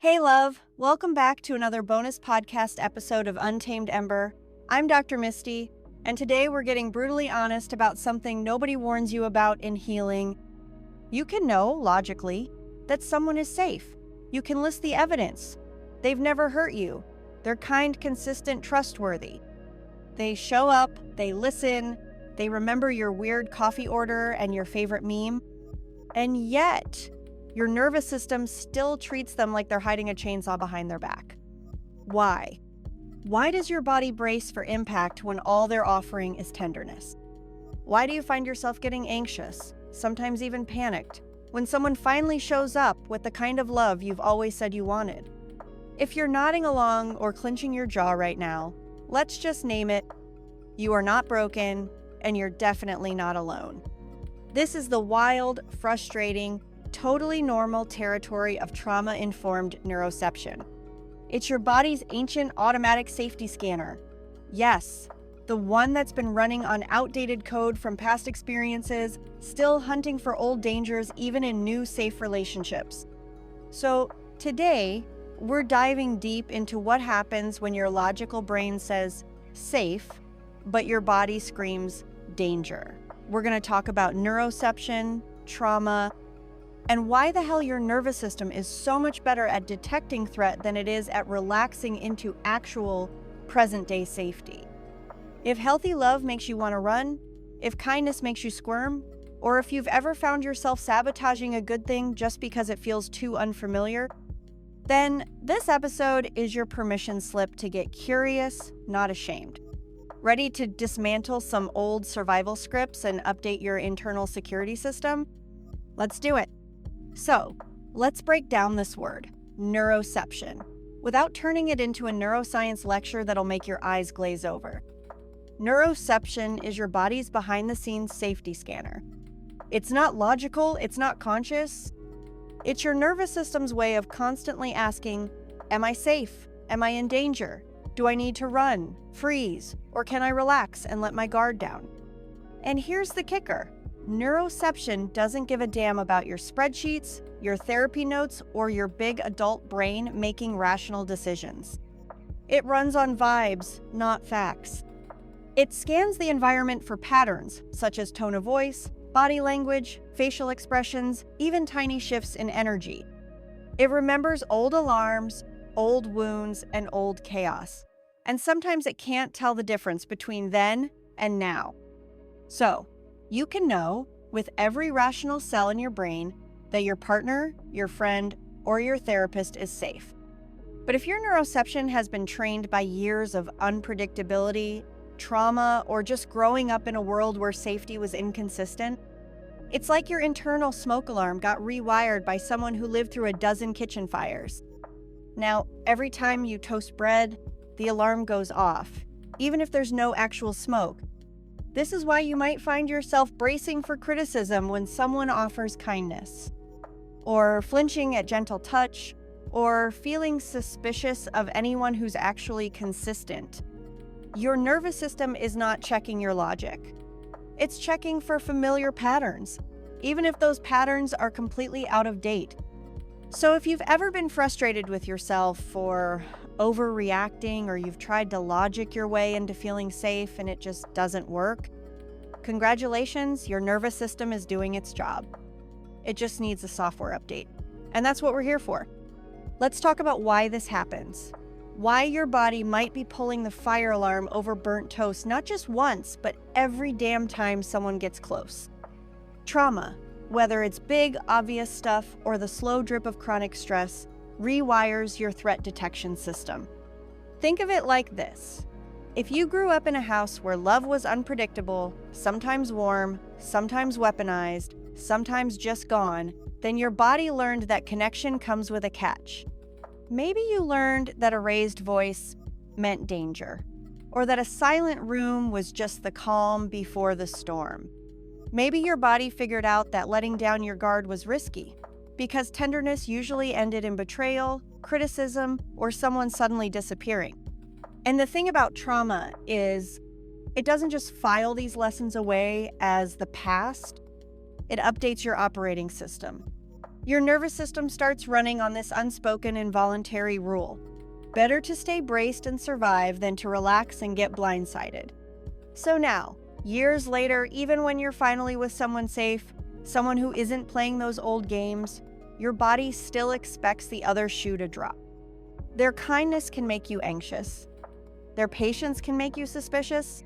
Hey, love. Welcome back to another bonus podcast episode of Untamed Ember. I'm Dr. Misty, and today we're getting brutally honest about something nobody warns you about in healing. You can know, logically, that someone is safe. You can list the evidence. They've never hurt you. They're kind, consistent, trustworthy. They show up, they listen, they remember your weird coffee order and your favorite meme. And yet, your nervous system still treats them like they're hiding a chainsaw behind their back. Why? Why does your body brace for impact when all they're offering is tenderness? Why do you find yourself getting anxious, sometimes even panicked, when someone finally shows up with the kind of love you've always said you wanted? If you're nodding along or clenching your jaw right now, let's just name it. You are not broken, and you're definitely not alone. This is the wild, frustrating, totally normal territory of trauma-informed neuroception. It's your body's ancient automatic safety scanner. Yes, the one that's been running on outdated code from past experiences, still hunting for old dangers even in new safe relationships. So today, we're diving deep into what happens when your logical brain says safe, but your body screams danger. We're going to talk about neuroception, trauma, and why the hell your nervous system is so much better at detecting threat than it is at relaxing into actual present-day safety. If healthy love makes you want to run, if kindness makes you squirm, or if you've ever found yourself sabotaging a good thing just because it feels too unfamiliar, then this episode is your permission slip to get curious, not ashamed. Ready to dismantle some old survival scripts and update your internal security system? Let's do it. So, let's break down this word, neuroception, without turning it into a neuroscience lecture that'll make your eyes glaze over. Neuroception is your body's behind-the-scenes safety scanner. It's not logical, it's not conscious. It's your nervous system's way of constantly asking, am I safe? Am I in danger? Do I need to run, freeze, or can I relax and let my guard down? And here's the kicker. Neuroception doesn't give a damn about your spreadsheets, your therapy notes, or your big adult brain making rational decisions. It runs on vibes, not facts. It scans the environment for patterns, such as tone of voice, body language, facial expressions, even tiny shifts in energy. It remembers old alarms, old wounds, and old chaos. And sometimes it can't tell the difference between then and now. So, you can know, with every rational cell in your brain, that your partner, your friend, or your therapist is safe. But if your neuroception has been trained by years of unpredictability, trauma, or just growing up in a world where safety was inconsistent, it's like your internal smoke alarm got rewired by someone who lived through a dozen kitchen fires. Now, every time you toast bread, the alarm goes off, even if there's no actual smoke. This is why you might find yourself bracing for criticism when someone offers kindness, or flinching at gentle touch, or feeling suspicious of anyone who's actually consistent. Your nervous system is not checking your logic. It's checking for familiar patterns, even if those patterns are completely out of date. So if you've ever been frustrated with yourself for overreacting, or you've tried to logic your way into feeling safe and it just doesn't work, congratulations, your nervous system is doing its job. It just needs a software update. And that's what we're here for. Let's talk about why this happens. Why your body might be pulling the fire alarm over burnt toast, not just once, but every damn time someone gets close. Trauma, whether it's big, obvious stuff or the slow drip of chronic stress, rewires your threat detection system. Think of it like this. If you grew up in a house where love was unpredictable, sometimes warm, sometimes weaponized, sometimes just gone, then your body learned that connection comes with a catch. Maybe you learned that a raised voice meant danger, or that a silent room was just the calm before the storm. Maybe your body figured out that letting down your guard was risky, because tenderness usually ended in betrayal, criticism, or someone suddenly disappearing. And the thing about trauma is, it doesn't just file these lessons away as the past, it updates your operating system. Your nervous system starts running on this unspoken involuntary rule. Better to stay braced and survive than to relax and get blindsided. So now, years later, even when you're finally with someone safe, someone who isn't playing those old games, your body still expects the other shoe to drop. Their kindness can make you anxious. Their patience can make you suspicious.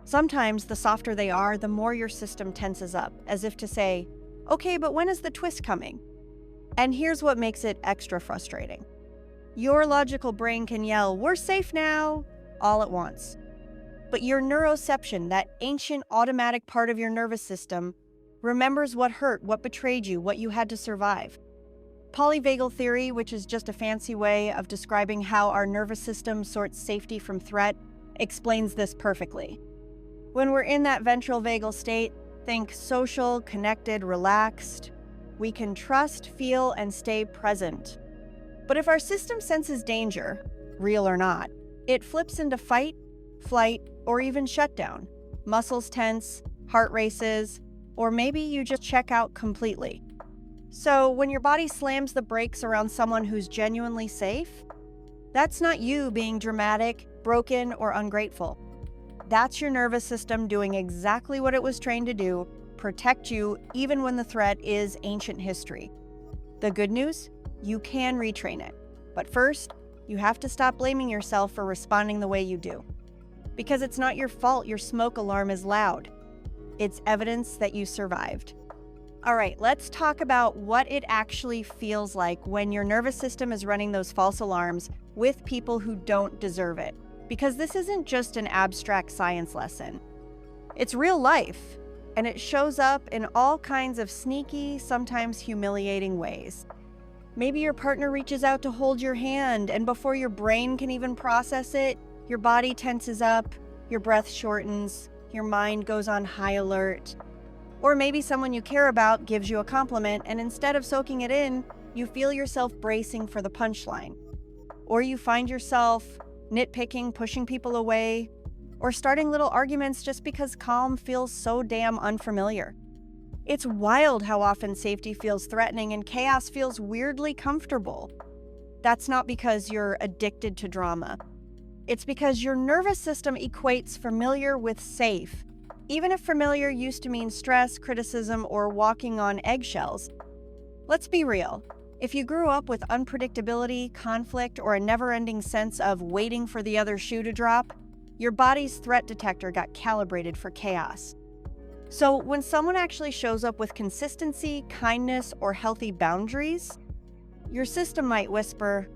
Sometimes the softer they are, the more your system tenses up, as if to say, okay, but when is the twist coming? And here's what makes it extra frustrating. Your logical brain can yell, we're safe now, all at once. But your neuroception, that ancient automatic part of your nervous system, remembers what hurt, what betrayed you, what you had to survive. Polyvagal theory, which is just a fancy way of describing how our nervous system sorts safety from threat, explains this perfectly. When we're in that ventral vagal state, think social, connected, relaxed. We can trust, feel, and stay present. But if our system senses danger, real or not, it flips into fight, flight, or even shutdown. Muscles tense, heart races, or maybe you just check out completely. So when your body slams the brakes around someone who's genuinely safe, that's not you being dramatic, broken, or ungrateful. That's your nervous system doing exactly what it was trained to do, protect you even when the threat is ancient history. The good news? You can retrain it. But first, you have to stop blaming yourself for responding the way you do. Because it's not your fault your smoke alarm is loud. It's evidence that you survived. All right, let's talk about what it actually feels like when your nervous system is running those false alarms with people who don't deserve it. Because this isn't just an abstract science lesson. It's real life, and it shows up in all kinds of sneaky, sometimes humiliating ways. Maybe your partner reaches out to hold your hand, and before your brain can even process it, your body tenses up, your breath shortens, your mind goes on high alert. Or maybe someone you care about gives you a compliment, and instead of soaking it in, you feel yourself bracing for the punchline. Or you find yourself nitpicking, pushing people away, or starting little arguments just because calm feels so damn unfamiliar. It's wild how often safety feels threatening and chaos feels weirdly comfortable. That's not because you're addicted to drama. It's because your nervous system equates familiar with safe, even if familiar used to mean stress, criticism, or walking on eggshells. Let's be real. If you grew up with unpredictability, conflict, or a never-ending sense of waiting for the other shoe to drop, your body's threat detector got calibrated for chaos. So when someone actually shows up with consistency, kindness, or healthy boundaries, your system might whisper,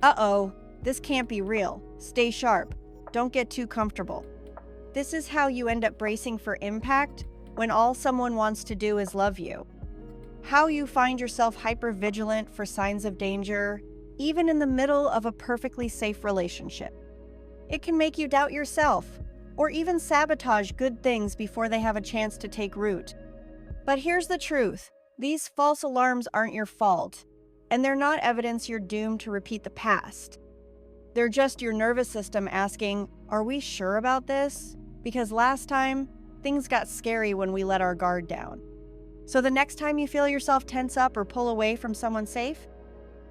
uh-oh, this can't be real. Stay sharp. Don't get too comfortable. This is how you end up bracing for impact when all someone wants to do is love you. How you find yourself hypervigilant for signs of danger, even in the middle of a perfectly safe relationship. It can make you doubt yourself, or even sabotage good things before they have a chance to take root. But here's the truth. These false alarms aren't your fault, and they're not evidence you're doomed to repeat the past. They're just your nervous system asking, are we sure about this? Because last time, things got scary when we let our guard down. So the next time you feel yourself tense up or pull away from someone safe,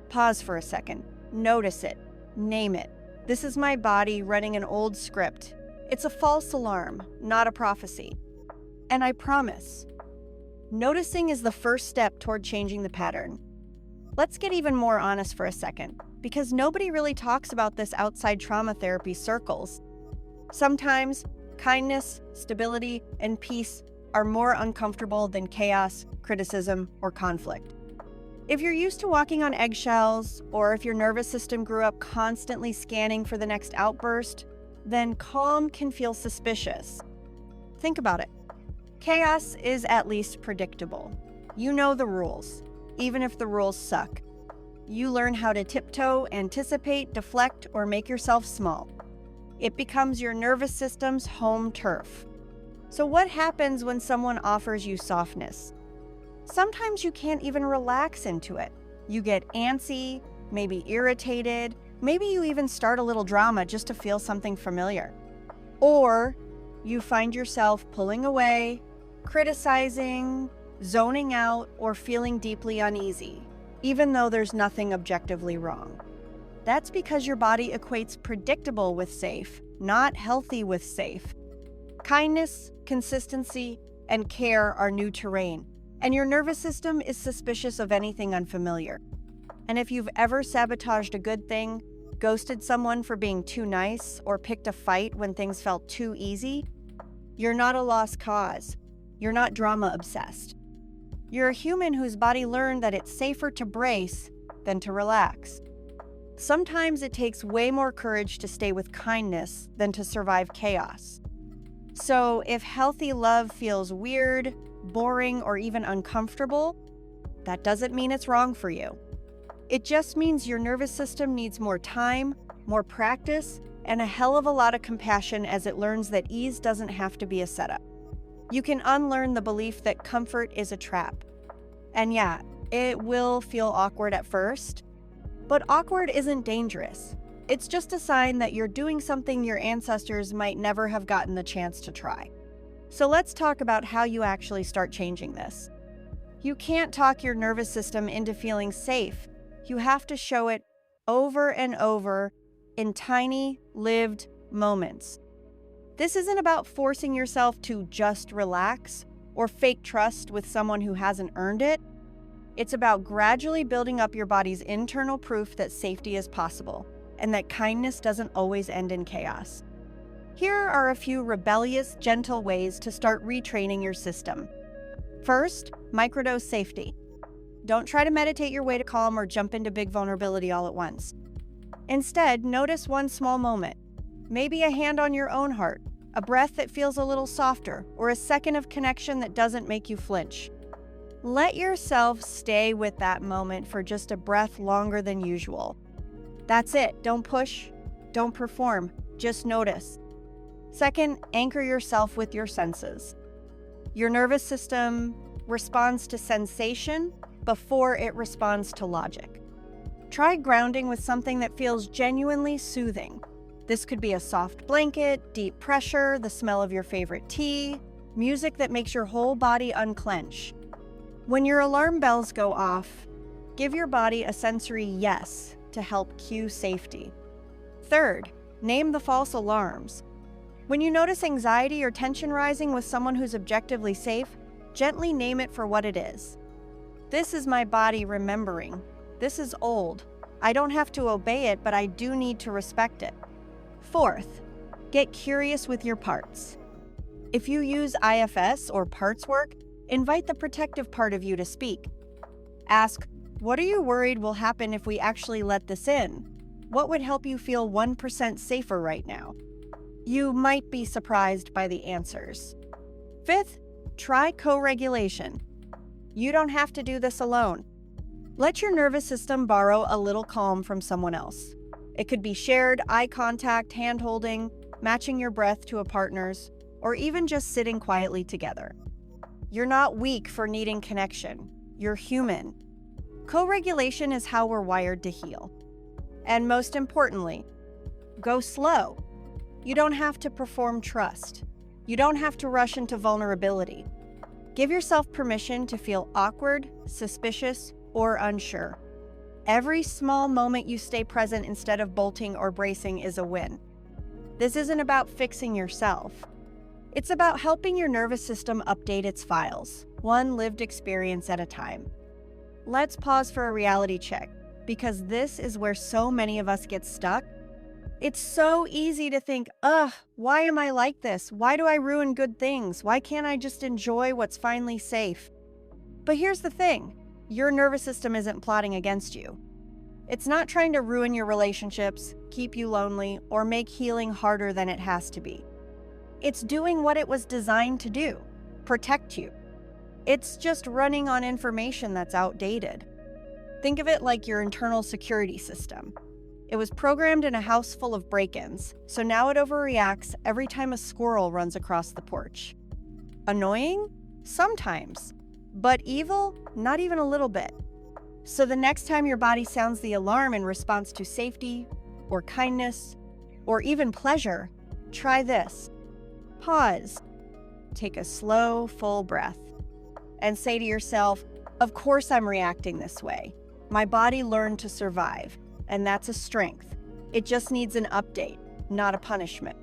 pause for a second, notice it, name it. This is my body running an old script. It's a false alarm, not a prophecy. And I promise, noticing is the first step toward changing the pattern. Let's get even more honest for a second, because nobody really talks about this outside trauma therapy circles. Sometimes, kindness, stability, and peace are more uncomfortable than chaos, criticism, or conflict. If you're used to walking on eggshells, or if your nervous system grew up constantly scanning for the next outburst, then calm can feel suspicious. Think about it. Chaos is at least predictable. You know the rules, even if the rules suck. You learn how to tiptoe, anticipate, deflect, or make yourself small. It becomes your nervous system's home turf. So what happens when someone offers you softness? Sometimes you can't even relax into it. You get antsy, maybe irritated, maybe you even start a little drama just to feel something familiar. Or you find yourself pulling away, criticizing, zoning out, or feeling deeply uneasy, even though there's nothing objectively wrong. That's because your body equates predictable with safe, not healthy with safe. Kindness, consistency, and care are new terrain, and your nervous system is suspicious of anything unfamiliar. And if you've ever sabotaged a good thing, ghosted someone for being too nice, or picked a fight when things felt too easy, you're not a lost cause. You're not drama-obsessed. You're a human whose body learned that it's safer to brace than to relax. Sometimes it takes way more courage to stay with kindness than to survive chaos. So if healthy love feels weird, boring, or even uncomfortable, that doesn't mean it's wrong for you. It just means your nervous system needs more time, more practice, and a hell of a lot of compassion as it learns that ease doesn't have to be a setup. You can unlearn the belief that comfort is a trap. And yeah, it will feel awkward at first, but awkward isn't dangerous. It's just a sign that you're doing something your ancestors might never have gotten the chance to try. So let's talk about how you actually start changing this. You can't talk your nervous system into feeling safe. You have to show it over and over in tiny, lived moments. This isn't about forcing yourself to just relax or fake trust with someone who hasn't earned it. It's about gradually building up your body's internal proof that safety is possible and that kindness doesn't always end in chaos. Here are a few rebellious, gentle ways to start retraining your system. First, microdose safety. Don't try to meditate your way to calm or jump into big vulnerability all at once. Instead, notice one small moment. Maybe a hand on your own heart, a breath that feels a little softer, or a second of connection that doesn't make you flinch. Let yourself stay with that moment for just a breath longer than usual. That's it. Don't push, don't perform, just notice. Second, anchor yourself with your senses. Your nervous system responds to sensation before it responds to logic. Try grounding with something that feels genuinely soothing. This could be a soft blanket, deep pressure, the smell of your favorite tea, music that makes your whole body unclench. When your alarm bells go off, give your body a sensory yes to help cue safety. Third, name the false alarms. When you notice anxiety or tension rising with someone who's objectively safe, gently name it for what it is. This is my body remembering. This is old. I don't have to obey it, but I do need to respect it. Fourth, get curious with your parts. If you use IFS or parts work, invite the protective part of you to speak. Ask, what are you worried will happen if we actually let this in? What would help you feel 1% safer right now? You might be surprised by the answers. Fifth, try co-regulation. You don't have to do this alone. Let your nervous system borrow a little calm from someone else. It could be shared eye contact, hand-holding, matching your breath to a partner's, or even just sitting quietly together. You're not weak for needing connection. You're human. Co-regulation is how we're wired to heal. And most importantly, go slow. You don't have to perform trust. You don't have to rush into vulnerability. Give yourself permission to feel awkward, suspicious, or unsure. Every small moment you stay present instead of bolting or bracing is a win. This isn't about fixing yourself. It's about helping your nervous system update its files, one lived experience at a time. Let's pause for a reality check, because this is where so many of us get stuck. It's so easy to think, why am I like this? Why do I ruin good things? Why can't I just enjoy what's finally safe? But here's the thing, your nervous system isn't plotting against you. It's not trying to ruin your relationships, keep you lonely, or make healing harder than it has to be. It's doing what it was designed to do, protect you. It's just running on information that's outdated. Think of it like your internal security system. It was programmed in a house full of break-ins, so now it overreacts every time a squirrel runs across the porch. Annoying? Sometimes. But evil? Not even a little bit. So the next time your body sounds the alarm in response to safety, or kindness, or even pleasure, try this. Pause. Take a slow, full breath. and say to yourself, of course I'm reacting this way. My body learned to survive, and that's a strength. It just needs an update, not a punishment.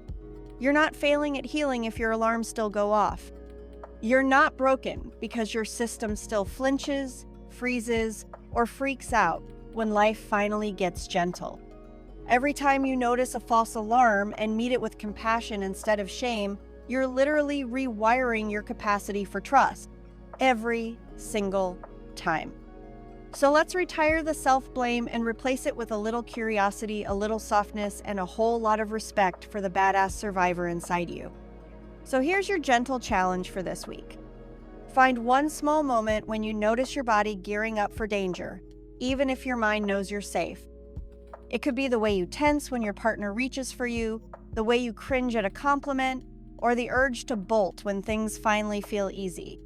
You're not failing at healing if your alarms still go off. You're not broken because your system still flinches, freezes, or freaks out when life finally gets gentle. Every time you notice a false alarm and meet it with compassion instead of shame, you're literally rewiring your capacity for trust. Every single time. So let's retire the self-blame and replace it with a little curiosity, a little softness, and a whole lot of respect for the badass survivor inside you. So here's your gentle challenge for this week. Find one small moment when you notice your body gearing up for danger, even if your mind knows you're safe. It could be the way you tense when your partner reaches for you, the way you cringe at a compliment, or the urge to bolt when things finally feel easy.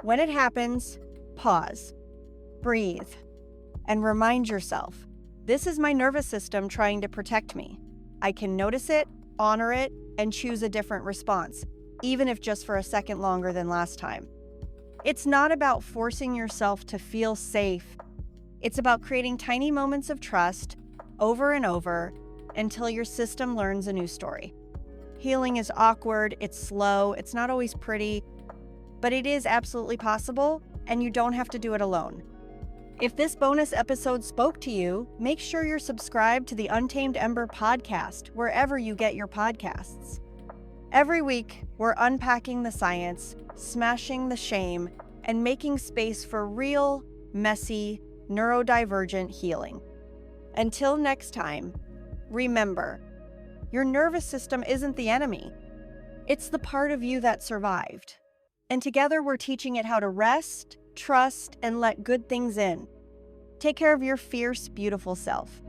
When it happens, pause, breathe, and remind yourself, this is my nervous system trying to protect me. I can notice it, honor it, and choose a different response, even if just for a second longer than last time. It's not about forcing yourself to feel safe. It's about creating tiny moments of trust over and over until your system learns a new story. Healing is awkward, it's slow, it's not always pretty, but it is absolutely possible, and you don't have to do it alone. If this bonus episode spoke to you, make sure you're subscribed to the Untamed Ember podcast wherever you get your podcasts. Every week, we're unpacking the science, smashing the shame, and making space for real, messy, neurodivergent healing. Until next time, remember, your nervous system isn't the enemy. It's the part of you that survived. And together we're teaching it how to rest, trust, and let good things in. Take care of your fierce, beautiful self.